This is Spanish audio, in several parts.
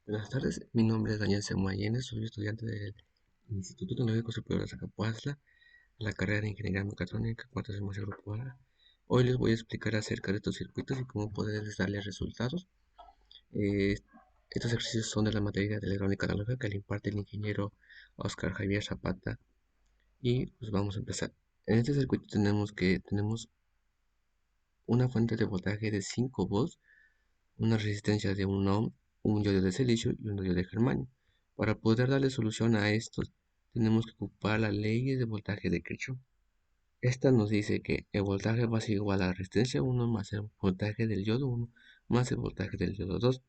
Buenas tardes, mi nombre es Daniel Semuayenes, soy estudiante del Instituto Tecnológico Superior de Zacapuazla, la carrera de Ingeniería Mecatrónica, cuarto semestre grupo A. Hoy les voy a explicar acerca de estos circuitos y cómo poder darles resultados. Eh, Estos ejercicios son de la materia de electrónica analógica que le imparte el ingeniero Oscar Javier Zapata y pues vamos a empezar. En este circuito tenemos una fuente de voltaje de 5 volts, una resistencia de 1 ohm, un diodo de silicio y un diodo de germanio. Para poder darle solución a estos, tenemos que ocupar la ley de voltaje de Kirchhoff. Esta nos dice que el voltaje va a ser igual a la resistencia 1 más el voltaje del diodo 1 más el voltaje del diodo 2.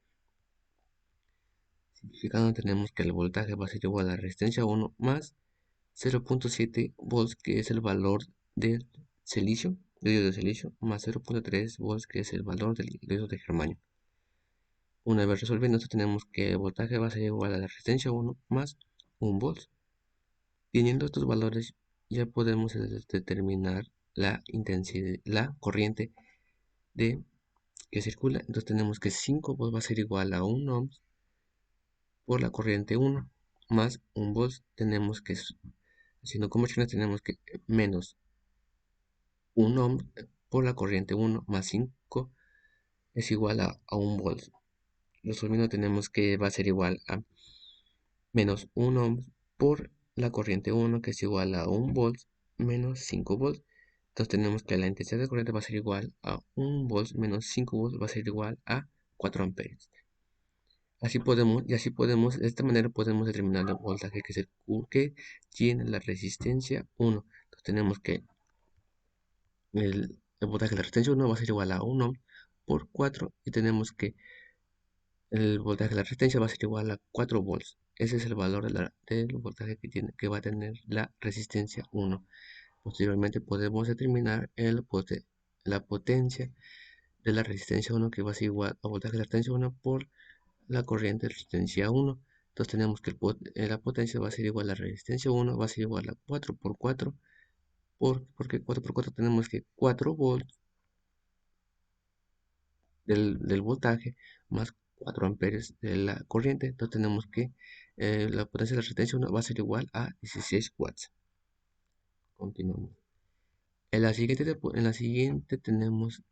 Simplificando, tenemos que el voltaje va a ser igual a la resistencia 1 más 0.7 volts, que es el valor del silicio, del diodo de silicio, más 0.3 volts, que es el valor del diodo de germanio. Una vez resolviendo esto, tenemos que el voltaje va a ser igual a la resistencia 1 más 1 volt. Teniendo estos valores, ya podemos determinar la intensidad, la corriente que circula. Entonces tenemos que 5 volts va a ser igual a 1 ohm por la corriente 1 más 1 volt. Tenemos que, haciendo conversiones, tenemos que menos 1 ohm por la corriente 1 más 5 es igual a 1 volt. Resolviendo, tenemos que va a ser igual a menos 1 ohm por la corriente 1, que es igual a 1 volt menos 5 volts. Entonces tenemos que la intensidad de corriente va a ser igual a 1 volt menos 5 volts va a ser igual a 4 amperes. De esta manera podemos determinar el voltaje que tiene la resistencia 1. Entonces tenemos que el voltaje de la resistencia 1 va a ser igual a 1 ohm por 4 y tenemos que el voltaje de la resistencia va a ser igual a 4 volts. Ese es el valor del voltaje que va a tener la resistencia 1. Posteriormente podemos determinar la potencia de la resistencia 1, que va a ser igual al voltaje de la resistencia 1 por la corriente de resistencia 1. Entonces tenemos que la potencia va a ser igual a la resistencia 1, va a ser igual a 4 por 4, porque 4 por 4 tenemos que 4 volts del voltaje más 4 amperes de la corriente. Entonces tenemos que la potencia de la resistencia 1 va a ser igual a 16 watts. Continuamos. En la siguiente tenemos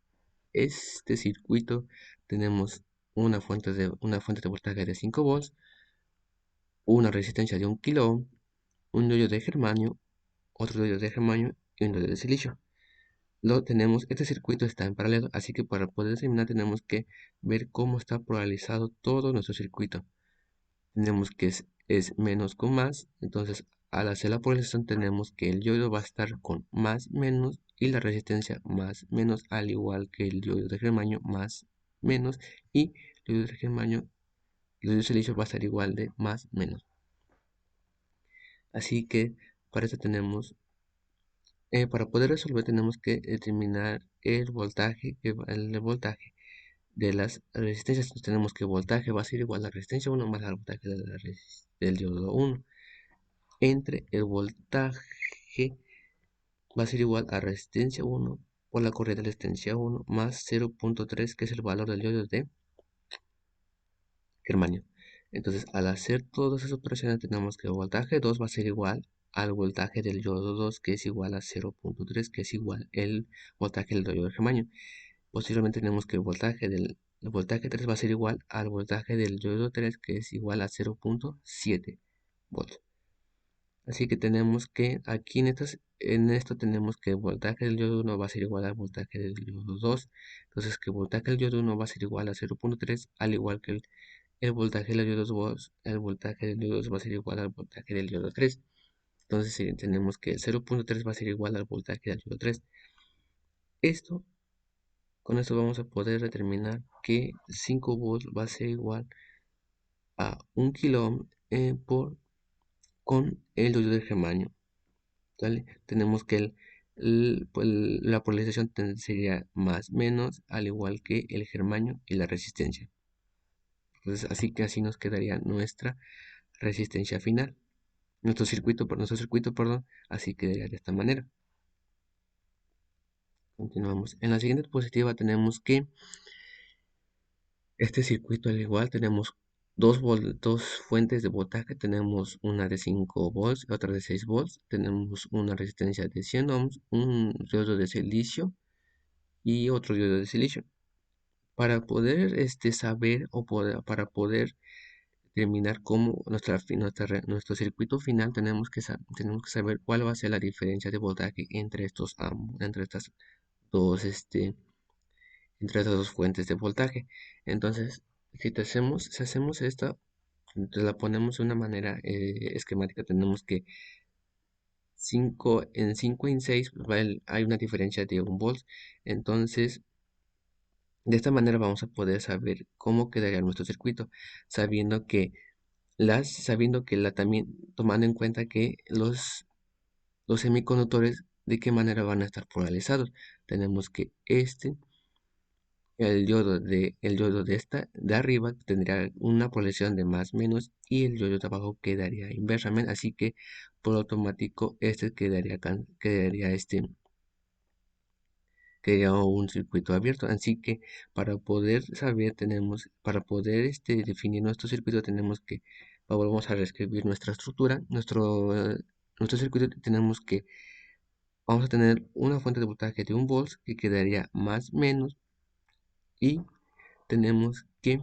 este circuito. Tenemos una fuente de voltaje de 5 volts, una resistencia de 1 kilo ohm, un diodo de germanio, otro diodo de germanio y un diodo de silicio. Este circuito está en paralelo, así que para poder terminar tenemos que ver cómo está polarizado todo nuestro circuito. Tenemos que es menos con más, entonces al hacer la polarización tenemos que el diodo va a estar con más menos y la resistencia más menos, al igual que el diodo de germanio más menos, y el diodo de germanio, el diodo de silicio va a estar igual de más menos. Así que para eso para poder resolver tenemos que determinar el voltaje de las resistencias. Entonces tenemos que el voltaje va a ser igual a la resistencia 1 más al voltaje del diodo 1, entre el voltaje va a ser igual a resistencia 1 por la corriente de resistencia 1 más 0.3, que es el valor del diodo de germanio. Entonces, al hacer todas esas operaciones, tenemos que el voltaje 2 va a ser igual al voltaje del diodo 2, que es igual a 0.3, que es igual el voltaje del diodo de germanio. Posteriormente tenemos que el voltaje 3 va a ser igual al voltaje del diodo 3, que es igual a 0.7 volts. Así que tenemos que aquí en esto tenemos que el voltaje del diodo 1 va a ser igual al voltaje del diodo 2. Entonces que el voltaje del diodo 1 va a ser igual a 0.3, al igual que el voltaje del diodo 2, el voltaje del diodo 2 va a ser igual al voltaje del diodo 3. Entonces tenemos que el 0.3 va a ser igual al voltaje del diodo 3. Con esto vamos a poder determinar que 5 volts va a ser igual a 1 kilo ohm con el diodo de germanio. ¿Vale? Tenemos que la polarización sería más menos, al igual que el germanio y la resistencia. Entonces, así nos quedaría nuestra resistencia final. Nuestro circuito, perdón, así quedaría de esta manera. Continuamos. En la siguiente diapositiva tenemos que este circuito, al igual, tenemos dos fuentes de voltaje. Tenemos una de 5 volts y otra de 6 volts. Tenemos una resistencia de 100 ohms, un diodo de silicio y otro diodo de silicio. Para poder saber para poder determinar cómo nuestro circuito final, tenemos que saber cuál va a ser la diferencia de voltaje entre estas dos, entre estas dos fuentes de voltaje. Entonces, si hacemos esta, entonces la ponemos de una manera esquemática. Tenemos que 5 y en 6 hay una diferencia de 1 volt. Entonces, de esta manera vamos a poder saber cómo quedaría nuestro circuito, sabiendo que también tomando en cuenta que los semiconductores de qué manera van a estar polarizados. Tenemos que el diodo de esta de arriba tendría una polarización de más menos, y el diodo de abajo quedaría inversamente, así que por automático quedaría un circuito abierto. Así que para poder definir nuestro circuito, vamos a reescribir nuestra estructura, nuestro circuito. Vamos a tener una fuente de voltaje de 1 volt que quedaría más menos, y tenemos que,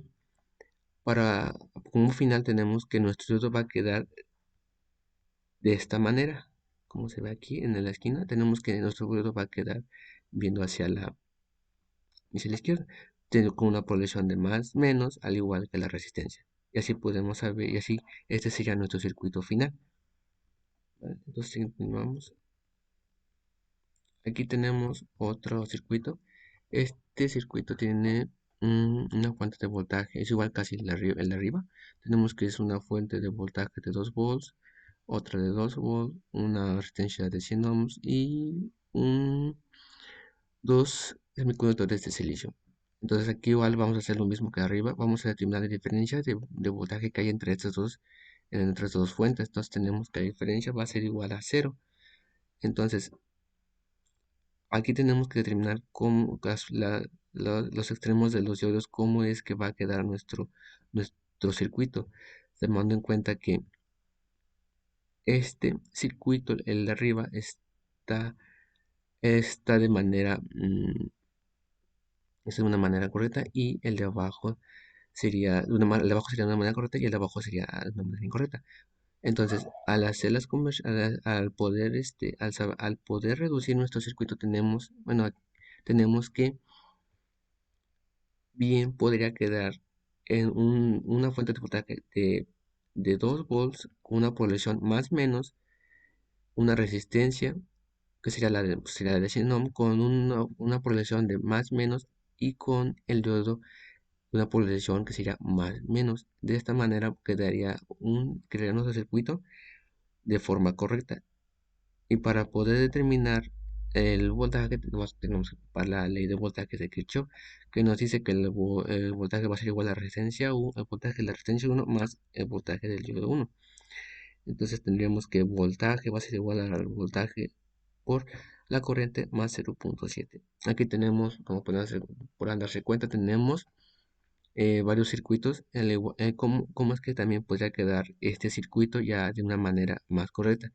como final, tenemos que nuestro diodo va a quedar de esta manera, como se ve aquí en la esquina. Tenemos que nuestro diodo va a quedar viendo hacia la izquierda, con una polaridad de más menos, al igual que la resistencia. Y así podemos saber, y así este sería nuestro circuito final. ¿Vale? Entonces continuamos. Aquí tenemos otro circuito. Este circuito tiene una fuente de voltaje, es igual casi el de arriba. Tenemos que es una fuente de voltaje de 2 volts, otra de 2 volts, una resistencia de 100 ohms y dos semiconductores de silicio. Entonces aquí igual vamos a hacer lo mismo que arriba. Vamos a determinar la diferencia de voltaje que hay entre estas dos fuentes. Entonces tenemos que la diferencia va a ser igual a 0. Entonces aquí tenemos que determinar los extremos de los diodos, cómo es que va a quedar nuestro circuito, tomando en cuenta que este circuito, el de arriba, está de una manera correcta, y el de abajo el de abajo sería de una manera correcta y el de abajo sería de una manera incorrecta. Entonces, al hacer al poder reducir nuestro circuito, tenemos que bien podría quedar en una fuente de voltaje de 2 volts con una polarización más menos, una resistencia que sería la de 100 ohm, con una polarización de más menos, y con el diodo una polarización que sería más menos. De esta manera crearía nuestro circuito de forma correcta. Y para poder determinar el voltaje, tenemos que ocupar la ley de voltaje de Kirchhoff, que nos dice que el voltaje va a ser igual a la resistencia el voltaje de la resistencia 1 más el voltaje del diodo 1. Entonces tendríamos que voltaje va a ser igual al voltaje por la corriente más 0.7. Aquí tenemos, como pueden darse cuenta, tenemos varios circuitos. ¿Cómo es que también podría quedar este circuito ya de una manera más correcta?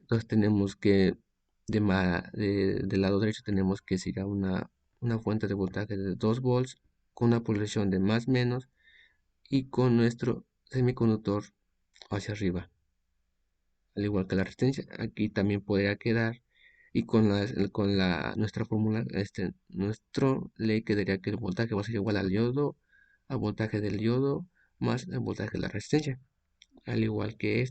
Entonces tenemos que del lado derecho tenemos que sería una fuente de voltaje de 2 volts con una polarización de más menos, y con nuestro semiconductor hacia arriba, al igual que la resistencia. Aquí también podría quedar, y nuestra fórmula, nuestro ley quedaría que el voltaje va a ser igual al voltaje del diodo más el voltaje de la resistencia, al igual que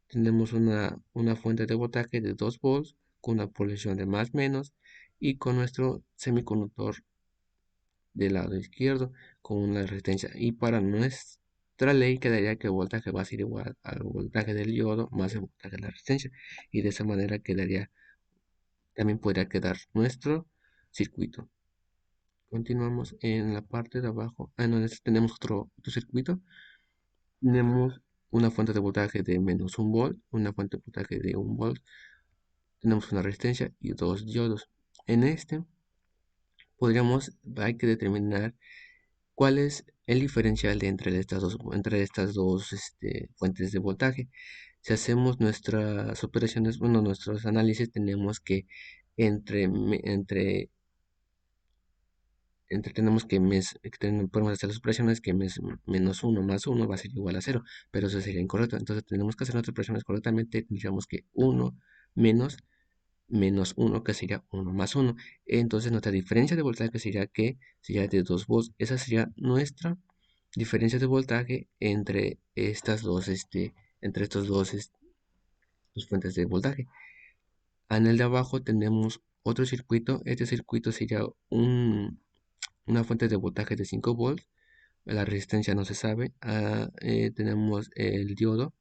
tenemos una fuente de voltaje de 2 volts con una polarización de más menos, y con nuestro semiconductor del lado izquierdo con una resistencia. Y para nuestra ley quedaría que el voltaje va a ser igual al voltaje del diodo más el voltaje de la resistencia. Y de esa manera también podría quedar nuestro circuito. Continuamos en la parte de abajo. Tenemos otro circuito. Tenemos una fuente de voltaje de menos 1 volt, una fuente de voltaje de 1 volt. Tenemos una resistencia y dos diodos. En hay que determinar cuál es el diferencial de entre estas dos fuentes de voltaje. Si hacemos nuestras operaciones, bueno, nuestros análisis, tenemos que entre, me- entre tenemos que podemos hacer las operaciones que menos uno más uno va a ser igual a cero, pero eso sería incorrecto. Entonces tenemos que hacer nuestras operaciones correctamente. Tendríamos que uno menos menos uno, que sería uno más uno. Entonces nuestra diferencia de voltaje sería de 2 volts. Esa sería nuestra diferencia de voltaje entre estas entre estos dos fuentes de voltaje. En el de abajo tenemos otro circuito. Este circuito sería una fuente de voltaje de 5 volts. La resistencia no se sabe. Tenemos el diodo.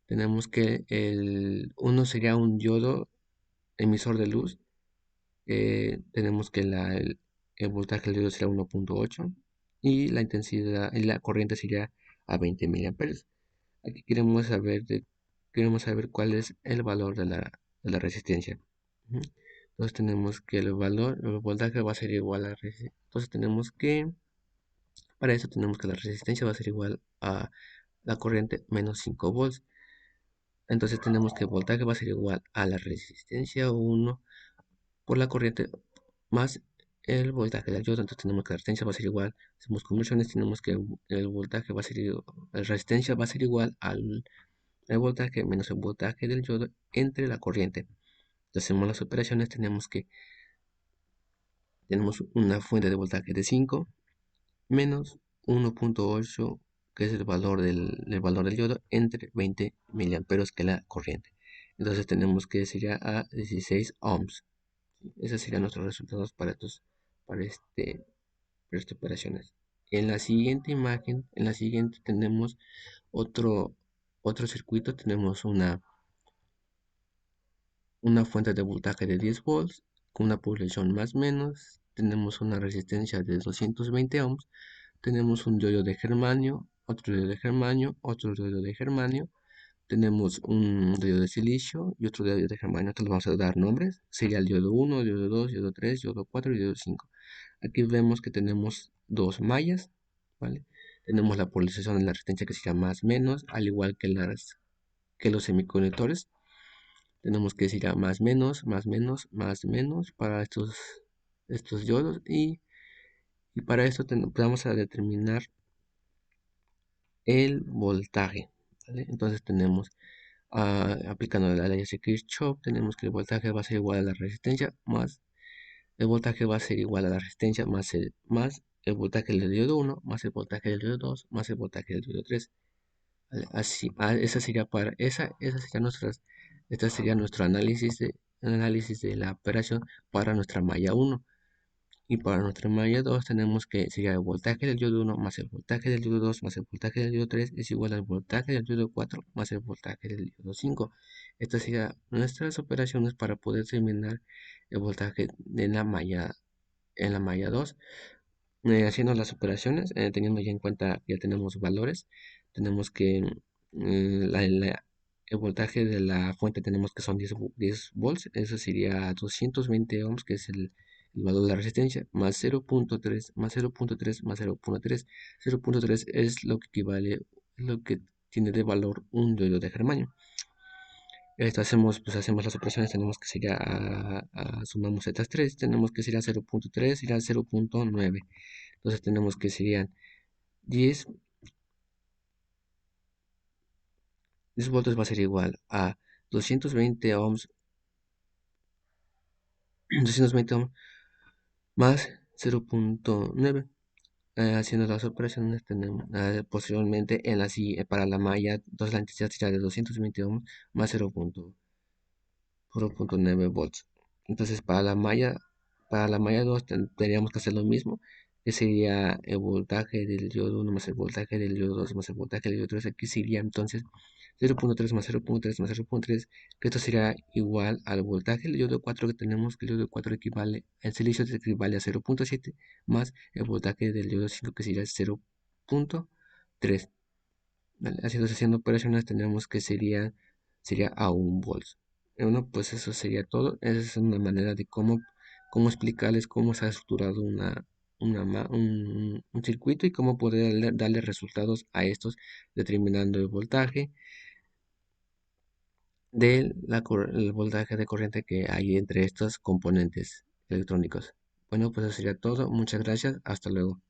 Tenemos que uno sería un diodo emisor de luz. Tenemos que el voltaje del diodo será 1.8 y la intensidad y la corriente sería a 20 miliamperes. Aquí queremos saber cuál es el valor de la resistencia. Ujú. Entonces tenemos que el voltaje va a ser igual a resistencia. Entonces para eso tenemos que la resistencia va a ser igual a la corriente menos 5 volts. Entonces tenemos que el voltaje va a ser igual a la resistencia 1 por la corriente más el voltaje del diodo. Entonces tenemos que la resistencia va a ser igual. Hacemos conversiones, tenemos que el voltaje va a ser la resistencia va a ser igual al el voltaje menos el voltaje del diodo entre la corriente. Entonces hacemos las operaciones, tenemos una fuente de voltaje de 5 menos 1.8, que es el valor del diodo, entre 20 miliamperos, que es la corriente. Entonces tenemos que sería a 16 ohms. Esos serían nuestros resultados para para estas operaciones. En la siguiente imagen, en la siguiente tenemos otro, otro circuito. Tenemos una fuente de voltaje de 10 volts con una población más o menos. Tenemos una resistencia de 220 ohms. Tenemos un diodo de germanio, otro diodo de germanio, otro diodo de germanio. Tenemos un diodo de silicio y otro diodo de germanio. Estos les vamos a dar nombres. Sería el diodo 1, diodo 2, diodo 3, diodo 4 y diodo 5. Aquí vemos que tenemos dos mallas, ¿vale? Tenemos la polarización de la resistencia, que sería más menos, al igual que los semiconductores. Tenemos que decir más menos, más menos, más menos para estos diodos, y para esto vamos a determinar el voltaje, ¿vale? Entonces tenemos, aplicando la ley de Kirchhoff, tenemos que el voltaje va a ser igual a la resistencia más el voltaje va a ser igual a la resistencia más el voltaje del diodo 1 más el voltaje del diodo 2 más el voltaje del diodo 3. ¿Vale? Así, esta sería nuestro análisis de la operación para nuestra malla 1. Y para nuestra malla 2 tenemos que sería el voltaje del diodo 1 más el voltaje del diodo 2 más el voltaje del diodo 3 es igual al voltaje del diodo 4 más el voltaje del diodo 5. Estas serían nuestras operaciones para poder determinar el voltaje de en la malla 2. Haciendo las operaciones, teniendo ya en cuenta que ya tenemos valores, tenemos que el voltaje de la fuente tenemos que son 10 volts, eso sería 220 ohms, que es el valor de la resistencia, más 0.3, más 0.3, más 0.3. 0.3 es lo que equivale, lo que tiene de valor un diodo de germanio. Esto hacemos las operaciones, tenemos que sería, sumamos estas 3, tenemos que sería 0.3, sería 0.9. Entonces tenemos que serían 10 voltios va a ser igual a 220 ohms, 220 ohms más 0.9. Haciendo las operaciones tenemos posteriormente para la malla, entonces la intensidad sería de 220 ohms más 0.9 volts. Entonces para la malla 2 tendríamos que hacer lo mismo, que sería el voltaje del diodo 1 más el voltaje del diodo 2 más el voltaje del diodo 3. Aquí sería entonces 0.3 más 0.3 más 0.3, que esto sería igual al voltaje del diodo 4 que tenemos, que el diodo 4 equivale, el silicio equivale a 0.7 más el voltaje del diodo 5, que sería 0.3. ¿Vale? Haciendo operaciones tendremos que sería a 1 volt. Bueno, pues eso sería todo. Esa es una manera de cómo explicarles cómo se ha estructurado un circuito y cómo poder darle resultados a estos determinando el voltaje el voltaje de corriente que hay entre estos componentes electrónicos. Bueno, pues eso sería todo. Muchas gracias. Hasta luego.